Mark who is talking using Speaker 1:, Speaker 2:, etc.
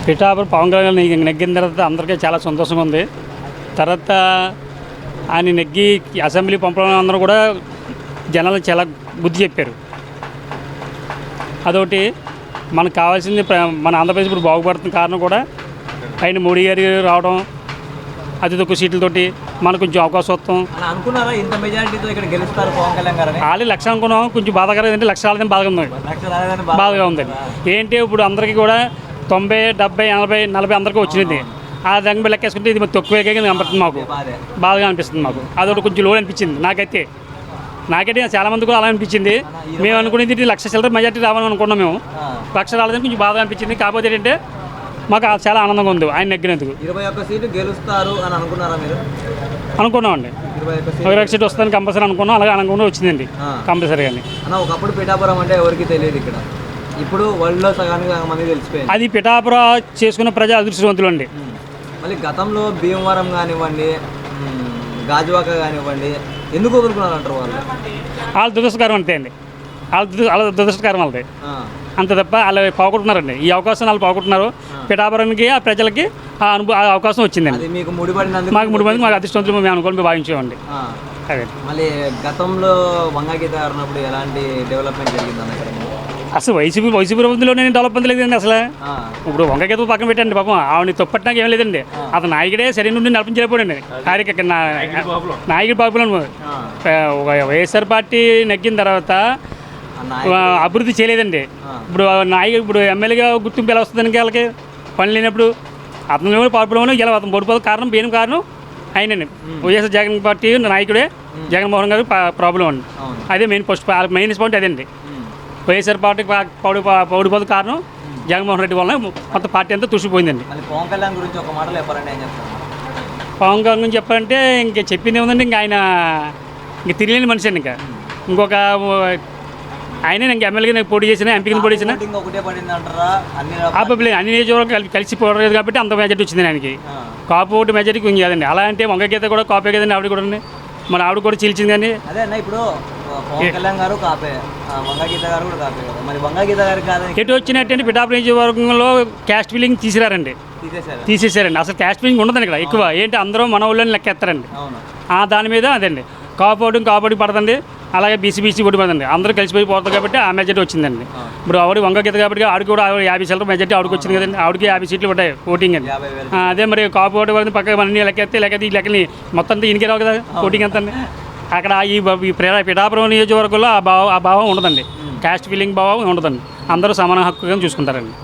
Speaker 1: పిఠాపురం పవన్ కళ్యాణ్ నెగ్గిన తర్వాత అందరికీ చాలా సంతోషంగా ఉంది. తర్వాత ఆయన నెగ్గి అసెంబ్లీ పంపడం అందరూ కూడా జనాలు చాలా బుద్ధి చెప్పారు. అదొకటి మనకు కావాల్సింది. మన ఆంధ్రప్రదేశ్ ఇప్పుడు బాగుపడుతున్న కారణం కూడా ఆయన మోడీ గారు రావడం, అతి తక్కువ సీట్లతోటి మనకు కొంచెం అవకాశం వస్తాం
Speaker 2: అనుకున్నారా. ఇంత మెజారిటీతో ఇక్కడ గెలుస్తారు పవన్ కళ్యాణ్ గారు
Speaker 1: ఆల్రెడీ లక్ష అనుకున్నాం. కొంచెం బాధగా అంటే లక్ష రాలేదని బాధగా ఉందండి. ఏంటి ఇప్పుడు అందరికీ కూడా 90, 70, 80, 40 అందరికీ వచ్చింది. ఆ రంగు లెక్కేసుకుంటే ఇది తక్కువగా కనపడుతుంది. మాకు బాధగా అనిపిస్తుంది. మాకు అదొకటి కొంచెం లోన్ అనిపించింది నాకైతే చాలామంది కూడా అలా అనిపించింది. మేము అనుకునేది లక్ష చిల్లర మెజార్టీ రావాలని అనుకున్నాం. మేము లక్ష రాలేదని కొంచెం బాధగా అనిపించింది. కాకపోతే ఏంటంటే మాకు చాలా ఆనందంగా ఉంది ఆయన నెగ్గినందుకు.
Speaker 2: 21 సీట్లు గెలుస్తారు అని అనుకున్నారా మీరు?
Speaker 1: అనుకున్నామండి. 21 సీట్ వస్తుందని కంపల్సరీ అనుకున్నాం. అలాగే అనుకుని వచ్చిందండి కంపల్సరీగా.
Speaker 2: ఒకప్పుడు పిఠాపురం అంటే ఎవరికి తెలియదు. ఇక్కడ ఇప్పుడు వరల్డ్లో సగానికి మంది తెలిసిపోయింది.
Speaker 1: అది పిఠాపురం చేసుకున్న ప్రజా అదృష్టవంతులు అండి.
Speaker 2: మళ్ళీ గతంలో భీమవరం కానివ్వండి, గాజువాక కానివ్వండి, ఎందుకు వదులుకున్నారు అంటారు
Speaker 1: వాళ్ళు దురదృష్టకరం అంతే అండి. వాళ్ళ దురదృష్టకరం వాళ్ళది అంత తప్ప వాళ్ళు పోగొట్టున్నారండి. ఈ అవకాశం వాళ్ళు పోగొట్టున్నారు. పిఠాపురానికి ఆ ప్రజలకి ఆ అవకాశం వచ్చిందండి.
Speaker 2: మీకు ముడిపడినందుకు
Speaker 1: మాకు 3 మందికి మాకు అదృష్టవంతులు మేము అనుకోని భావించామండి.
Speaker 2: అదే మళ్ళీ గతంలో వంగగీత ఉన్నప్పుడు ఎలాంటి డెవలప్మెంట్ జరిగింది అన్న?
Speaker 1: అసలు వైసీపీ ప్రభుత్వంలోనే డెవలప్మెంట్ లేదండి. అసలు ఇప్పుడు వంగగీత పక్కన పెట్టండి. పాపం ఆవిడ తప్పట్టాక ఏం లేదండి. అతను నాయకుడే సరైన నుండి నడిపించలేకపోయాడండి. నాయకుడు బాబులను వైఎస్ఆర్ పార్టీ నెగ్గిన తర్వాత అభివృద్ధి చేయలేదండి. ఇప్పుడు నాయకుడు ఇప్పుడు ఎమ్మెల్యేగా గుర్తింపు ఎలా వస్తుందని వాళ్ళకి పని లేనప్పుడు అతను పార్టీలో ఇలా అతను ఓడిపోతే కారణం మెయిన్ కారణం ఆయనండి. వైఎస్ఆర్ జగన్ పార్టీ నాయకుడే జగన్మోహన్ గారు ప్రాబ్లం అండి. అదే మెయిన్ మెయిన్ పాయింట్ అదండి. వైఎస్ఆర్ పార్టీకి ఓడిపోతే కారణం జగన్మోహన్ రెడ్డి వలన మొత్తం పార్టీ అంతా తుసిపోయిందండి.
Speaker 2: పవన్ కళ్యాణ్ గురించి ఒక మాటలు చెప్పారండి.
Speaker 1: పవన్ కళ్యాణ్ గురించి చెప్పాలంటే ఇంకా చెప్పింది ఏముందండి. ఇంకా ఆయన ఇంక తిరిగిలేని మనిషి అండి. ఇంకొక ఆయన ఇంక ఎమ్మెల్యేగా పోటీ చేసిన, ఎంపీకి పోటీ చేసిన అన్ని నియోజకవర్గాలు కలిసి పోవలేదు కాబట్టి అంత మెజార్టీ వచ్చింది ఆయనకి. కాపు ఓటు మెజార్టీ కొంచెం కదండి. అలా అంటే వంగగీత కూడా కాపే కదండి. ఆవిడ కూడా మన ఆవిడ కూడా చీల్చింది కానీ
Speaker 2: అదే అన్న. ఇప్పుడు పవన్ కళ్యాణ్ గారు కాపే, వంగగీత గారు కూడా కాపే కదా. మరి వంగగీత గారు కాదు
Speaker 1: ఎటు వచ్చినట్టు పిఠాపురం నియోజకవర్గంలో క్యాస్ట్ ఫిల్లింగ్ తీసేశారండి. అసలు క్యాస్ట్ ఫిల్లింగ్ ఉండదండి ఇక్కడ ఎక్కువ. ఏంటి అందరూ మన ఊళ్ళని లెక్కేస్తారండి. దాని మీద అదండి కాపోటీ పడదండి. అలాగే బీసీ ఓటు పడదండి. అందరూ కలిసిపోయి పోతారు కాబట్టి ఆ మెజార్టీ వచ్చిందండి. ఇప్పుడు ఆవిడ వంగగీత కాబట్టి ఆవిడ కూడా 50 సీట్ల మెజార్టీ ఆవిడకి వచ్చింది కదండి. ఆవిడకి 50 సీట్లు ఉంటాయి ఓటింగ్ అండి. అదే మరి కాపు ఓటు పడింది పక్కన అన్ని లెక్కేస్తే ఈ లెక్కని మొత్తం అంతా ఇనికి రావు కదా ఓటింగ్ అంతా. అక్కడ ఈ పిఠాపురం నియోజకవర్గంలో ఆ భావం ఉండదండి. క్యాస్ట్ ఫీలింగ్ భావం ఉండదండి. అందరూ సమాన హక్కుగా చూసుకుంటారండి.